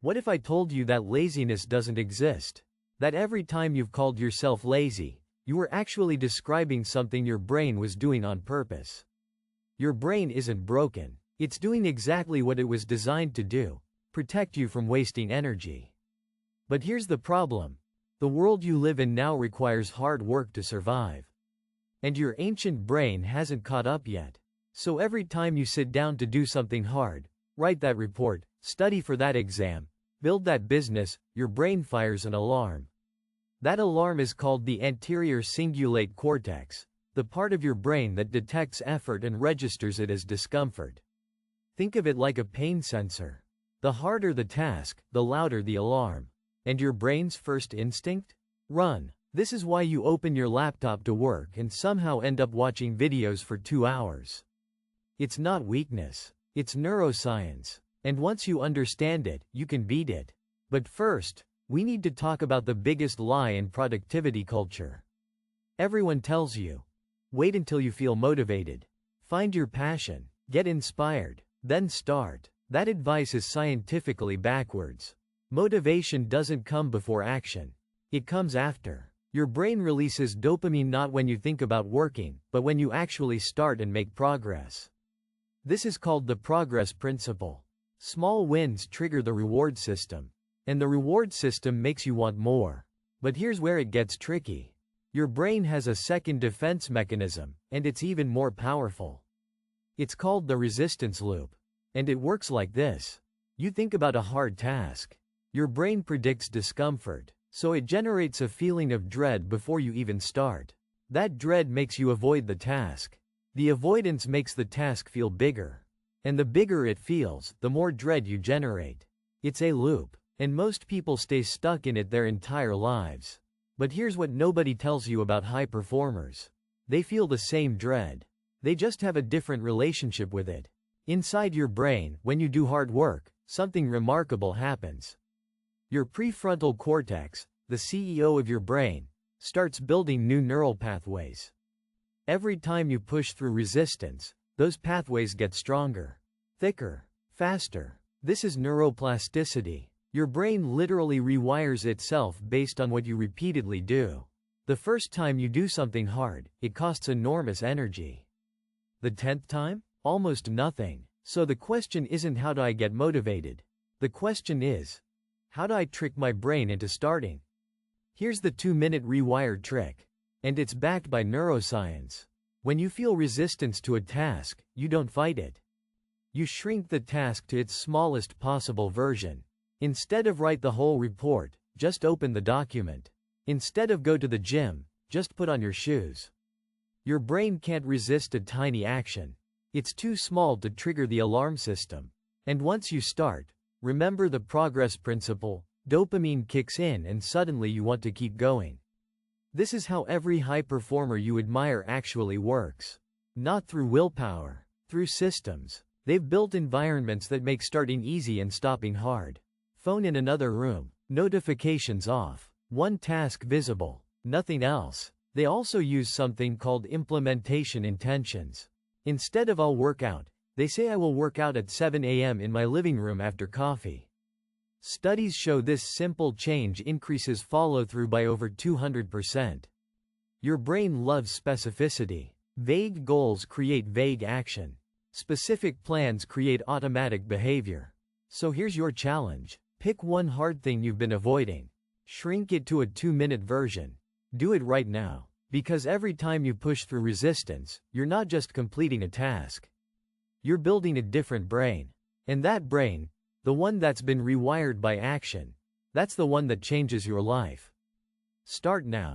What if I told you that laziness doesn't exist? That every time you've called yourself lazy, you were actually describing something your brain was doing on purpose. Your brain isn't broken. It's doing exactly what it was designed to do: protect you from wasting energy. But here's the problem. The world you live in now requires hard work to survive. And your ancient brain hasn't caught up yet. So every time you sit down to do something hard, write that report, study for that exam, build that business, your brain fires an alarm. That alarm is called the anterior cingulate cortex, the part of your brain that detects effort and registers it as discomfort. Think of it like a pain sensor. The harder the task, the louder the alarm. And your brain's first instinct? Run. This is why you open your laptop to work and somehow end up watching videos for 2 hours. It's not weakness. It's neuroscience. And once you understand it, you can beat it. But first, we need to talk about the biggest lie in productivity culture. Everyone tells you, wait until you feel motivated. Find your passion. Get inspired. Then start. That advice is scientifically backwards. Motivation doesn't come before action. It comes after. Your brain releases dopamine not when you think about working, but when you actually start and make progress. This is called the progress principle. Small wins trigger the reward system. And the reward system makes you want more. But here's where it gets tricky. Your brain has a second defense mechanism, and it's even more powerful. It's called the resistance loop. And it works like this. You think about a hard task. Your brain predicts discomfort, so it generates a feeling of dread before you even start. That dread makes you avoid the task. The avoidance makes the task feel bigger. And the bigger it feels, the more dread you generate. It's a loop, and most people stay stuck in it their entire lives. But here's what nobody tells you about high performers. They feel the same dread. They just have a different relationship with it. Inside your brain, when you do hard work, something remarkable happens. Your prefrontal cortex, the CEO of your brain, starts building new neural pathways. Every time you push through resistance, those pathways get stronger, thicker, faster. This is neuroplasticity. Your brain literally rewires itself based on what you repeatedly do. The first time you do something hard, it costs enormous energy. The 10th time? Almost nothing. So the question isn't how do I get motivated? The question is, how do I trick my brain into starting? Here's the 2-minute rewire trick. And it's backed by neuroscience. When you feel resistance to a task, you don't fight it. You shrink the task to its smallest possible version. Instead of write the whole report, just open the document. Instead of go to the gym, just put on your shoes. Your brain can't resist a tiny action. It's too small to trigger the alarm system. And once you start, remember the progress principle, dopamine kicks in and suddenly you want to keep going. This is how every high performer you admire actually works. Not through willpower, through systems. They've built environments that make starting easy and stopping hard. Phone in another room, notifications off, one task visible, nothing else. They also use something called implementation intentions. Instead of I'll work out, they say I will work out at 7 a.m. in my living room after coffee. Studies show this simple change increases follow-through by over 200%. Your brain loves specificity. Vague goals create vague action. Specific plans create automatic behavior. So here's your challenge. Pick one hard thing you've been avoiding. Shrink it to a 2-minute version. Do it right now. Because every time you push through resistance, you're not just completing a task. You're building a different brain. And that brain, the one that's been rewired by action, that's the one that changes your life. Start now.